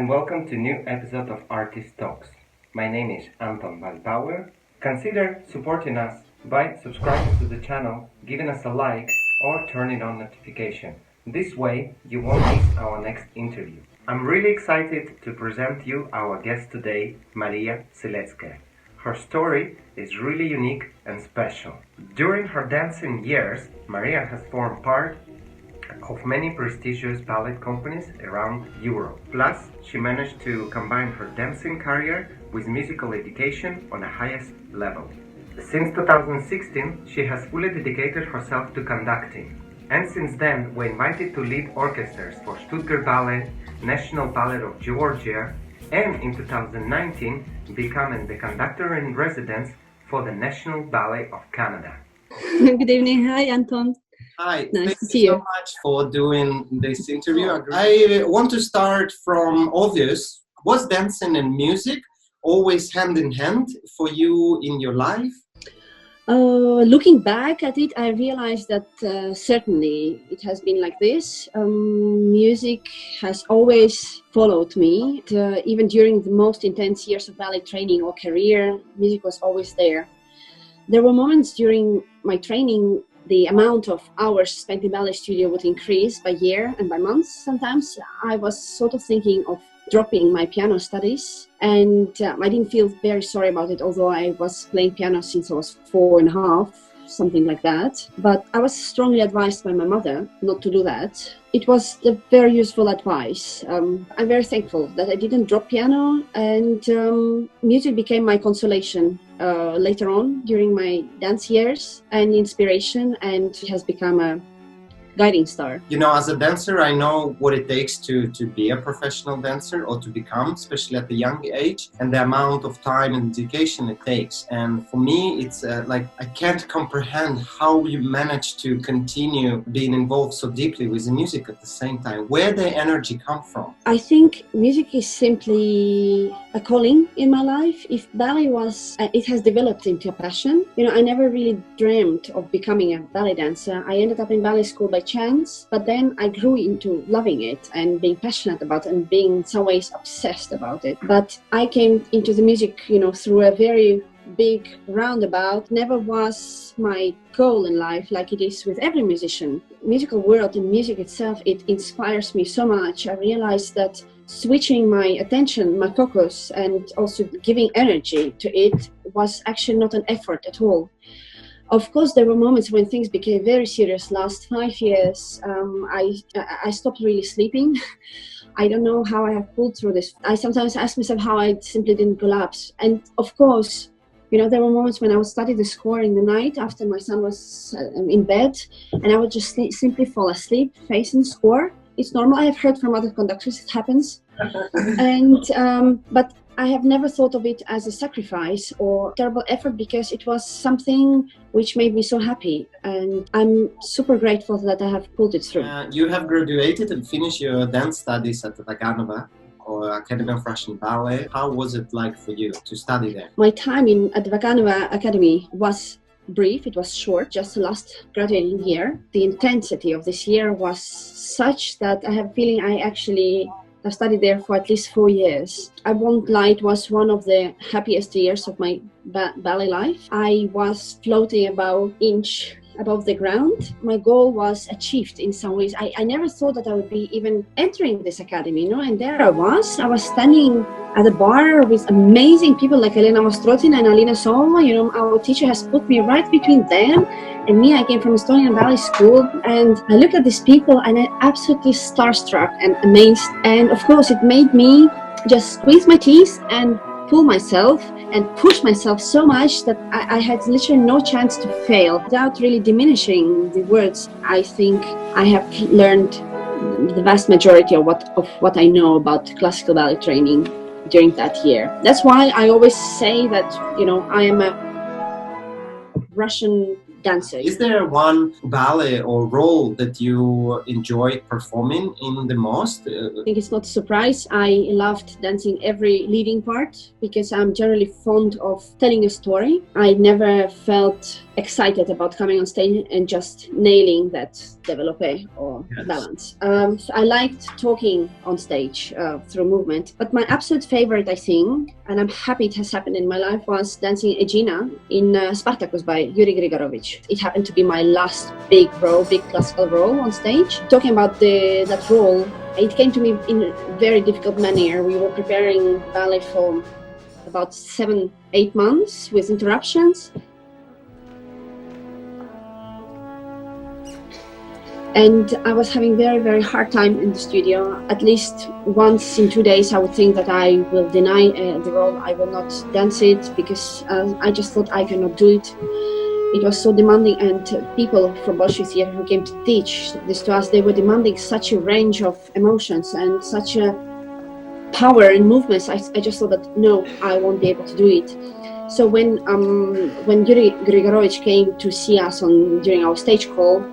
and welcome to a new episode of Artist Talks. My name is Anton Paavo. Consider supporting us by subscribing to the channel, giving us a like, or turning on notification. This way, you won't miss our next interview. I'm really excited to present you our guest today, Maria Seletskaja. Her story is really unique and special. During her dancing years, Maria has formed part of many prestigious ballet companies around Europe. Plus, she managed to combine her dancing career with musical education on the highest level. Since 2016, she has fully dedicated herself to conducting. And since then, we're invited to lead orchestras for Stuttgart Ballet, National Ballet of Georgia, and in 2019, becoming the conductor in residence for the National Ballet of Canada. Good evening. Hi, Anton. Hi, Nice to thank see you so you. much for doing this interview. I want to start from obvious. Was dancing and music always hand in hand for you in your life? Looking back at it, I realized that certainly it has been like this. Music has always followed me. Even during the most intense years of ballet training or career, music was always there. There were moments during my training the amount of hours spent in ballet studio would increase by year and by months. Sometimes I was sort of thinking of dropping my piano studies, and I didn't feel very sorry about it, although I was playing piano since I was 4.5, something like that. But I was strongly advised by my mother not to do that. It was a very useful advice. I'm very thankful that I didn't drop piano, and music became my consolation later on during my dance years and inspiration, and it has become a guiding star. You know, as a dancer, I know what it takes to be a professional dancer or to become, especially at a young age, and the amount of time and dedication it takes. And for me, it's like I can't comprehend how you manage to continue being involved so deeply with the music at the same time. Where the energy come from? I think music is simply a calling in my life. If ballet was, it has developed into a passion. You know, I never really dreamt of becoming a ballet dancer. I ended up in ballet school by chance, but then I grew into loving it and being passionate about it and being in some ways obsessed about it. But I came into the music, you know, through a very big roundabout. Never was my goal in life like it is with every musician. Musical world and music itself, it inspires me so much. I realized that switching my attention, my focus, and also giving energy to it was actually not an effort at all. Of course, there were moments when things became very serious. Last 5 years, I stopped really sleeping. I don't know how I have pulled through this. I sometimes ask myself how I simply didn't collapse. And of course, you know, there were moments when I would study the score in the night after my son was in bed, and I would just simply fall asleep facing the score. It's normal. I have heard from other conductors it happens. But I have never thought of it as a sacrifice or terrible effort, because it was something which made me so happy, and I'm super grateful that I have pulled it through. You have graduated and finished your dance studies at the Vaganova or Academy of Russian Ballet. How was it like for you to study there? My time at the Vaganova Academy was brief. It was short, just the last graduating year. The intensity of this year was such that I have a feeling I studied there for at least 4 years. I won't lie, it was one of the happiest years of my ballet life. I was floating about an inch above the ground. My goal was achieved in some ways. I never thought that I would be even entering this academy, you know, and there I was standing at a bar with amazing people like Elena Mostrotina and Alina Sova. You know, our teacher has put me right between them and me. I came from Estonian ballet school, and I looked at these people and I'm absolutely starstruck and amazed. And of course, it made me just squeeze my teeth and pull myself and push myself so much that I had literally no chance to fail. Without really diminishing the words, I think I have learned the vast majority of what I know about classical ballet training during that year. That's why I always say that, you know, I am a Russian dancer. Is there one ballet or role that you enjoy performing in the most? I think it's not a surprise. I loved dancing every leading part because I'm generally fond of telling a story. I never felt excited about coming on stage and just nailing that développé or balance. So I liked talking on stage through movement. But my absolute favorite, I think, and I'm happy it has happened in my life, was dancing Egina in Spartacus by Yuri Grigorovich. It happened to be my last big classical role on stage. Talking about that role, it came to me in a very difficult manner. We were preparing ballet for about 7-8 months with interruptions. And I was having very, very hard time in the studio. At least once in 2 days, I would think that I will deny the role. I will not dance it because I just thought I cannot do it. It was so demanding, and people from Bolshoi Theatre who came to teach this to us, they were demanding such a range of emotions and such a power and movements. I just thought that no, I won't be able to do it. So when Yuri Grigorovich came to see us during our stage call,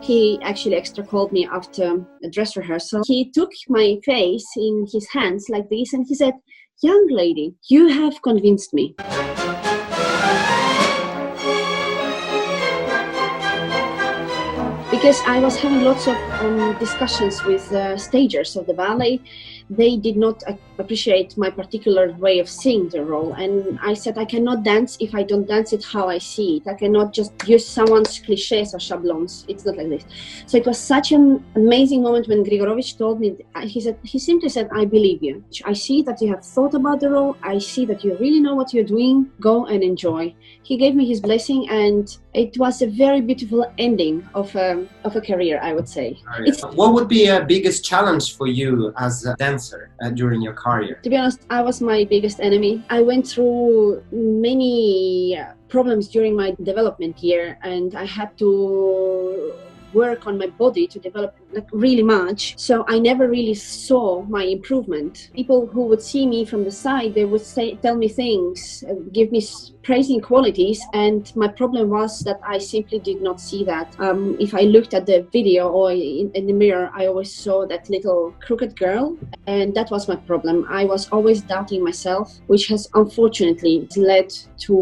he actually extra called me after a dress rehearsal. He took my face in his hands like this and he said, "Young lady, you have convinced me." Because I was having lots of discussions with stagers of the ballet. They did not appreciate my particular way of seeing the role, and I said I cannot dance if I don't dance it how I see it. I cannot just use someone's cliches or shablons. It's not like this. So it was such an amazing moment when Grigorovich told me. He simply said, "I believe you. I see that you have thought about the role. I see that you really know what you're doing. Go and enjoy." He gave me his blessing, and it was a very beautiful ending of a career, I would say. What would be a biggest challenge for you as a dancer during your career? To be honest, I was my biggest enemy. I went through many problems during my development year, and I had to work on my body to develop really much. So I never really saw my improvement. People who would see me from the side, they would tell me things, give me praising qualities, and my problem was that I simply did not see that. If I looked at the video or in the mirror, I always saw that little crooked girl, and that was my problem. I was always doubting myself, which has unfortunately led to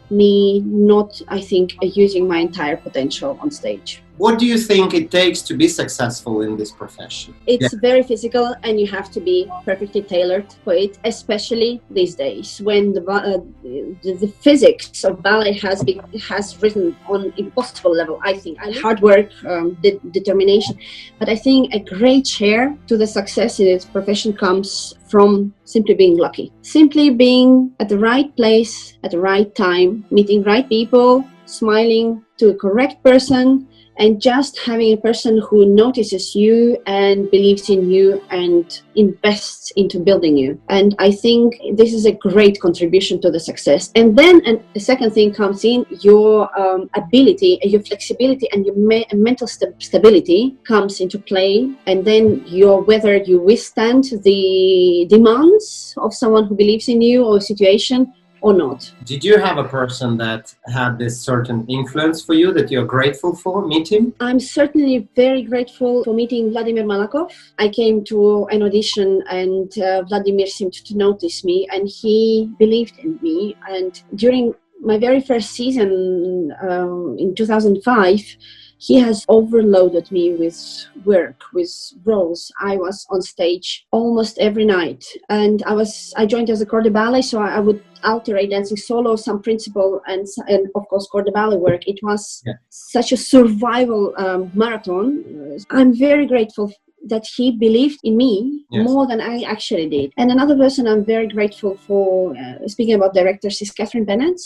me not, I think, using my entire potential on stage. What do you think it takes to be successful in this profession? It's very physical, and you have to be perfectly tailored for it, especially these days when the physics of ballet has risen on impossible level. I think hard work, determination, but I think a great share to the success in this profession comes from simply being lucky, simply being at the right place at the right time, meeting right people, smiling to a correct person, and just having a person who notices you and believes in you and invests into building you. And I think this is a great contribution to the success. And then a second thing comes in, your ability, your flexibility, and your mental stability comes into play. And then whether you withstand the demands of someone who believes in you or a situation or not. Did you have a person that had this certain influence for you that you're grateful for meeting? I'm certainly very grateful for meeting Vladimir Malakhov. I came to an audition and Vladimir seemed to notice me and he believed in me. And during my very first season in 2005, he has overloaded me with work, with roles. I was on stage almost every night, and I joined as a corps de ballet, so I would alternate dancing solo, some principal, and of course corps de ballet work. It was such a survival marathon. I'm very grateful that he believed in me more than I actually did. And another person I'm very grateful for, speaking about directors, is Kathryn Bennet.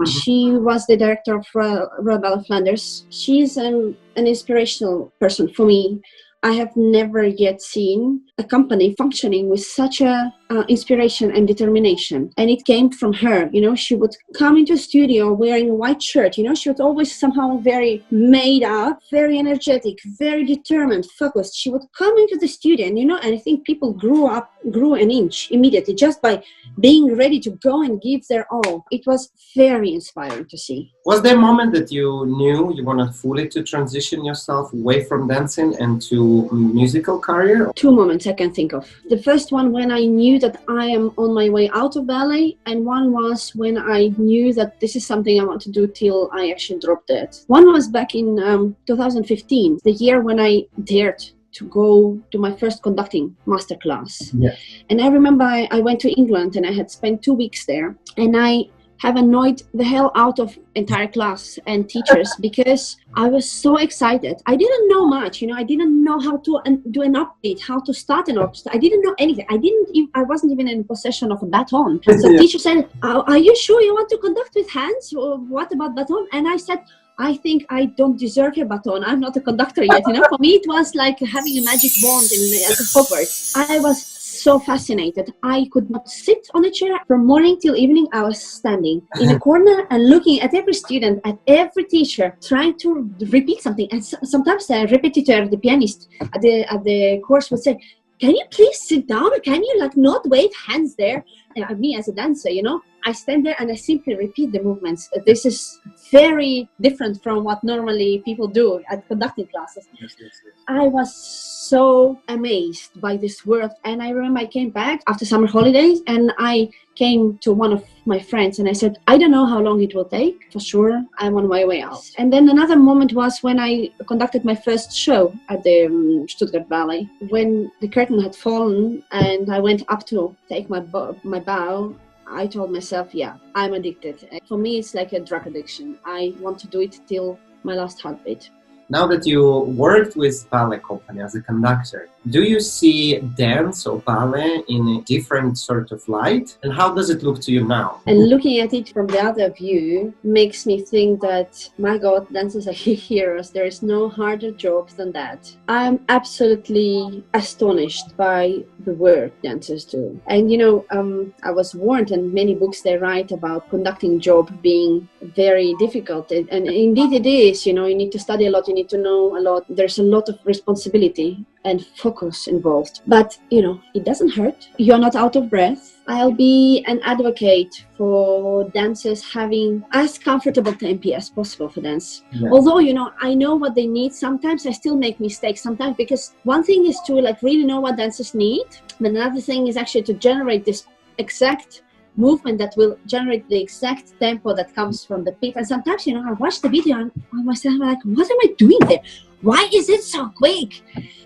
She was the director of Royal Ballet Flanders. She's an inspirational person for me. I have never yet seen a company functioning with such a inspiration and determination, and it came from her. She would come into a studio wearing a white shirt. She was always somehow very made up, very energetic, very determined, focused. She would come into the studio, and I think people grew an inch immediately just by being ready to go and give their all. It was very inspiring to see. Was there a moment that you knew you wanted fully to transition yourself away from dancing and to musical career? 2 moments I can think of. The first one when I knew that I am on my way out of ballet, and one was when I knew that this is something I want to do till I actually dropped it. One was back in 2015, the year when I dared to go to my first conducting masterclass. Yeah. And I remember I went to England and I had spent 2 weeks there, and I have annoyed the hell out of entire class and teachers because I was so excited. I didn't know much, I didn't know how to do an upbeat, how to start an orchestra. I didn't know anything. I wasn't even in possession of a baton. So teacher said, are you sure you want to conduct with hands? Or what about baton? And I said, I think I don't deserve a baton. I'm not a conductor yet. For me, it was like having a magic wand as a Hogwarts. I was so fascinated. I could not sit on a chair. From morning till evening, I was standing in a corner and looking at every student, at every teacher, trying to repeat something. And sometimes the repetiteur, the pianist at the course would say, can you please sit down? Can you not wave hands there? And me as a dancer, I stand there and I simply repeat the movements. This is very different from what normally people do at conducting classes. Yes. I was so amazed by this world. And I remember I came back after summer holidays and I came to one of my friends and I said, I don't know how long it will take. For sure, I'm on my way out. And then another moment was when I conducted my first show at the Stuttgart Ballet. When the curtain had fallen and I went up to take my bow, I told myself, yeah, I'm addicted. For me, it's like a drug addiction. I want to do it till my last heartbeat. Now that you worked with ballet company as a conductor, do you see dance or ballet in a different sort of light? And how does it look to you now? And looking at it from the other view makes me think that, my God, dancers are heroes. There is no harder job than that. I'm absolutely astonished by the work dancers do. And I was warned, and many books they write about conducting job being very difficult. And indeed it is. You need to study a lot, you need to know a lot. There's a lot of responsibility and focus involved. But, it doesn't hurt. You're not out of breath. I'll be an advocate for dancers having as comfortable tempi as possible for dance. Yeah. Although, I know what they need. Sometimes I still make mistakes. Sometimes, because one thing is to really know what dancers need. But another thing is actually to generate this exact movement that will generate the exact tempo that comes from the beat. And sometimes, I watch the video and myself, I'm like, what am I doing there? Why is it so quick?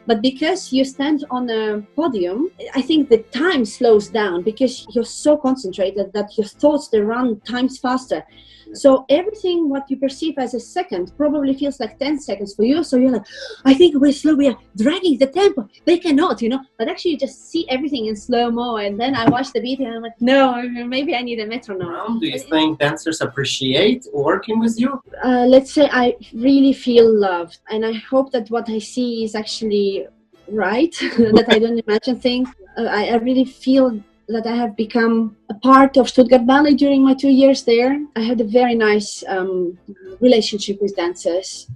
But because you stand on a podium, I think the time slows down because you're so concentrated that your thoughts, they run times faster. So everything what you perceive as a second probably feels like 10 seconds for you. So you're like, I think we're slow, we are dragging the tempo. They cannot, But actually you just see everything in slow-mo. And then I watch the video and I'm like, no, maybe I need a metronome. Do you think dancers appreciate working with you? Let's say I really feel loved. And I hope that what I see is actually right, that I don't imagine things. I really feel that I have become a part of Stuttgart Ballet during my 2 years there. I had a very nice relationship with dancers.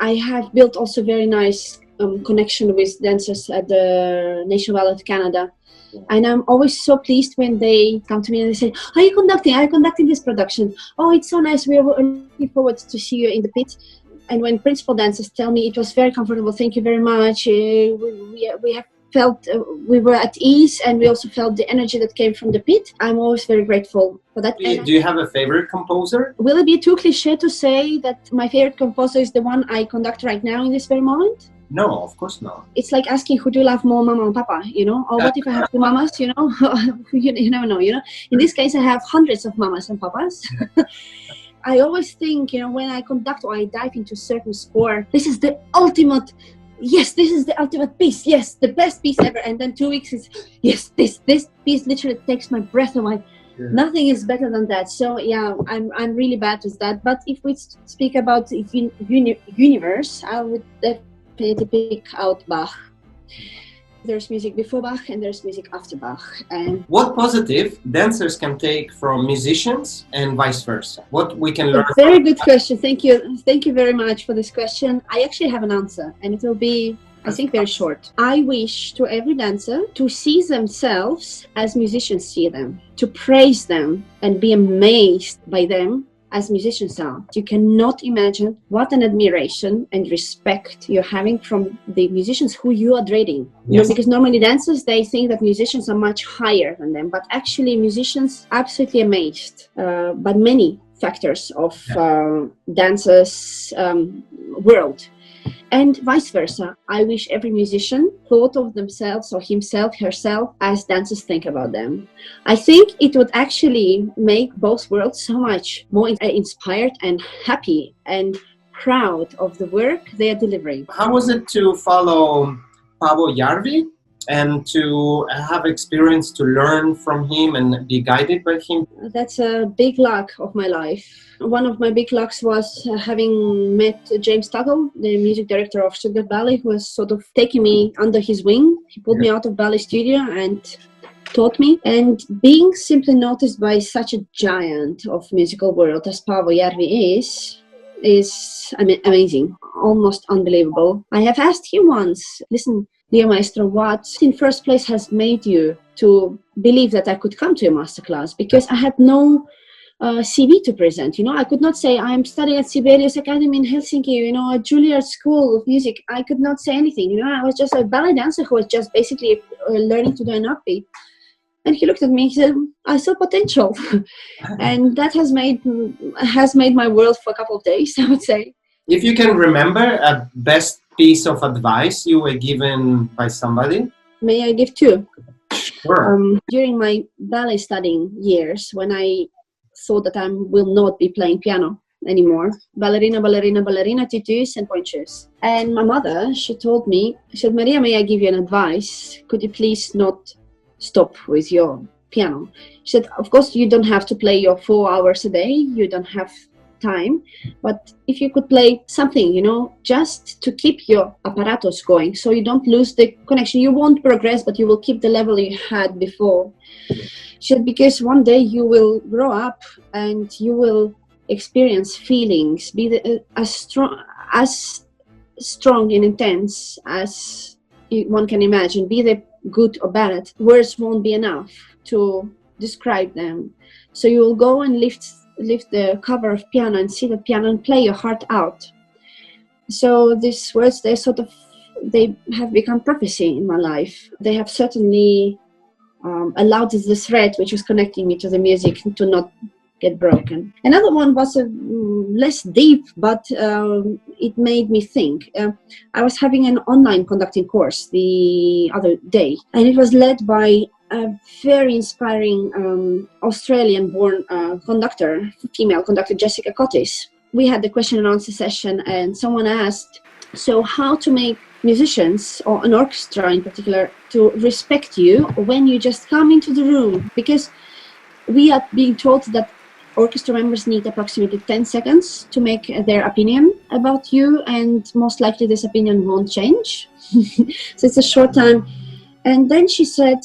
I have built also very nice connection with dancers at the National Ballet of Canada. And I'm always so pleased when they come to me and they say, are you conducting? Are you conducting this production? Oh, it's so nice. We are looking forward to see you in the pit. And when principal dancers tell me it was very comfortable, thank you very much. We have felt we were at ease, and we also felt the energy that came from the pit. I'm always very grateful for that. Do you have a favorite composer? Will it be too cliche to say that my favorite composer is the one I conduct right now in this very moment? No, of course not. It's like asking who do you love more, mama or papa, Or what if I have two mamas, you never know, In this case, I have hundreds of mamas and papas. I always think, when I conduct or I dive into a certain score, this is the ultimate. Yes, this is the ultimate piece. Yes, the best piece ever. And then 2 weeks is, yes, this piece literally takes my breath away. Yeah. Nothing is better than that. So yeah, I'm really bad with that. But if we speak about universe, I would definitely pick out Bach. There's music before Bach and there's music after Bach. And what positive dancers can take from musicians and vice versa? What we can learn? Very good question. Thank you. Thank you very much for this question. I actually have an answer, and it will be, I think, very short. I wish to every dancer to see themselves as musicians see them, to praise them and be amazed by them as musicians are. You cannot imagine what an admiration and respect you're having from the musicians who you are dreading. You know, because normally dancers, they think that musicians are much higher than them, but actually musicians absolutely amazed by many factors of dancers' world. And vice versa. I wish every musician thought of themselves or himself, herself, as dancers think about them. I think it would actually make both worlds so much more inspired and happy and proud of the work they are delivering. How was it to follow Paavo Järvi and to have experience to learn from him and be guided by him? That's a big luck of my life. One of my big lucks was having met James Tuggle, the music director of Stuttgart Ballet, who was sort of taking me under his wing. He pulled me out of ballet studio and taught me. And being simply noticed by such a giant of musical world as Paavo Järvi is amazing, almost unbelievable. I have asked him once, listen, dear maestro, what in first place has made you to believe that I could come to your masterclass? Because I had no CV to present. You know, I could not say I'm studying at Sibelius Academy in Helsinki, you know, at Juilliard School of Music. I could not say anything. You know, I was just a ballet dancer who was just basically learning to do an upbeat. And he looked at me, he said, I saw potential. And that has made my world for a couple of days, I would say. If you can remember a best piece of advice you were given by somebody? May I give two? Sure. During my ballet studying years, when I thought that I will not be playing piano anymore, ballerina, ballerina, ballerina, tutus and pointures. And my mother, she told me, she said, Maria, may I give you an advice? Could you please not stop with your piano? She said, of course, you don't have to play your 4 hours a day. You don't have time, but if you could play something, you know, just to keep your apparatus going so you don't lose the connection. You won't progress, but you will keep the level you had before. She said, because one day you will grow up and you will experience feelings, be as strong and intense as one can imagine, be they good or bad. Words won't be enough to describe them. So you will go and lift the cover of piano and see the piano and play your heart out. So these words, they have become prophecy in my life. They have certainly allowed the thread which was connecting me to the music to not get broken. Another one was less deep, but it made me think. I was having an online conducting course the other day, and it was led by a very inspiring Australian-born conductor, female conductor, Jessica Cottis. We had the question and answer session, and someone asked, so how to make musicians, or an orchestra in particular, to respect you when you just come into the room? Because we are being told that orchestra members need approximately 10 seconds to make their opinion about you, and most likely this opinion won't change. So it's a short time. And then she said,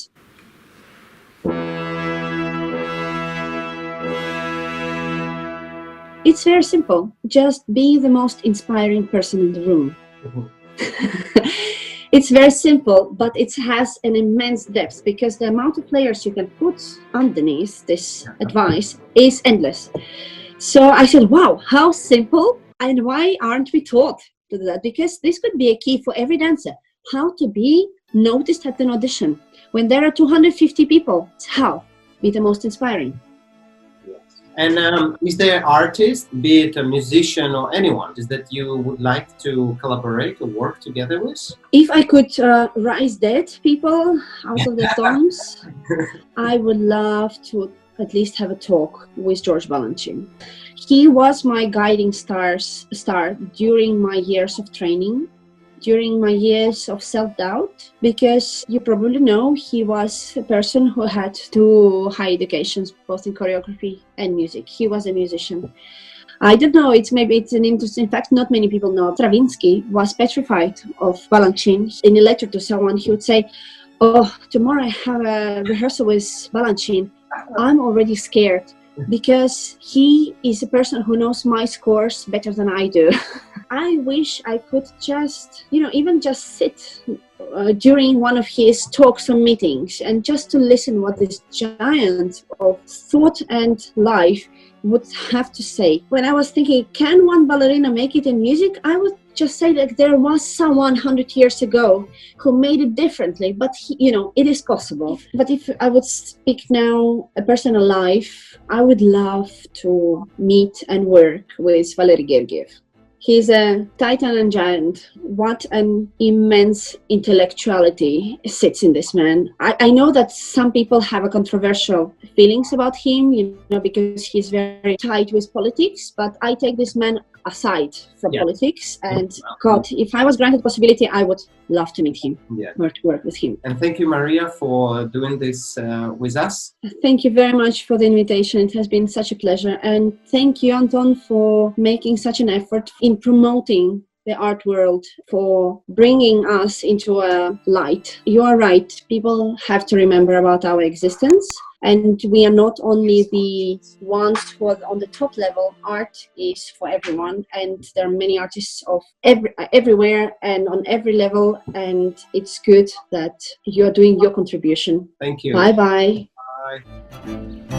it's very simple. Just be the most inspiring person in the room. It's very simple, but it has an immense depth because the amount of layers you can put underneath this advice is endless. So I said, wow, how simple, and why aren't we taught to do that? Because this could be a key for every dancer. How to be noticed at an audition. When there are 250 people, how? Be the most inspiring. And is there an artist, be it a musician or anyone, is that you would like to collaborate or work together with? If I could rise dead people out of their tombs, I would love to at least have a talk with George Balanchine. He was my guiding star during my years of training, during my years of self-doubt, because you probably know he was a person who had 2 high educations, both in choreography and music. He was a musician. I don't know, it's an interesting fact. Not many people know. Stravinsky was petrified of Balanchine. In a letter to someone, he would say, "Oh, tomorrow I have a rehearsal with Balanchine. I'm already scared because he is a person who knows my scores better than I do." I wish I could just, even just sit during one of his talks or meetings and just to listen what this giant of thought and life would have to say. When I was thinking, can one ballerina make it in music? I would just say that there was someone 100 years ago who made it differently, but it is possible. But if I would speak now a person alive, I would love to meet and work with Valery Gergiev. He's a titan and giant. What an immense intellectuality sits in this man. I know that some people have a controversial feelings about him, because he's very tight with politics, but I take this man aside from politics. And God, if I was granted possibility, I would love to meet him, work with him. And thank you, Maria, for doing this with us. Thank you very much for the invitation. It has been such a pleasure. And thank you, Anton, for making such an effort in promoting the art world, for bringing us into a light. You are right. People have to remember about our existence. And we are not only the ones who are on the top level. Art is for everyone, and there are many artists of everywhere and on every level, and it's good that you're doing your contribution. Thank you. Bye-bye. Bye.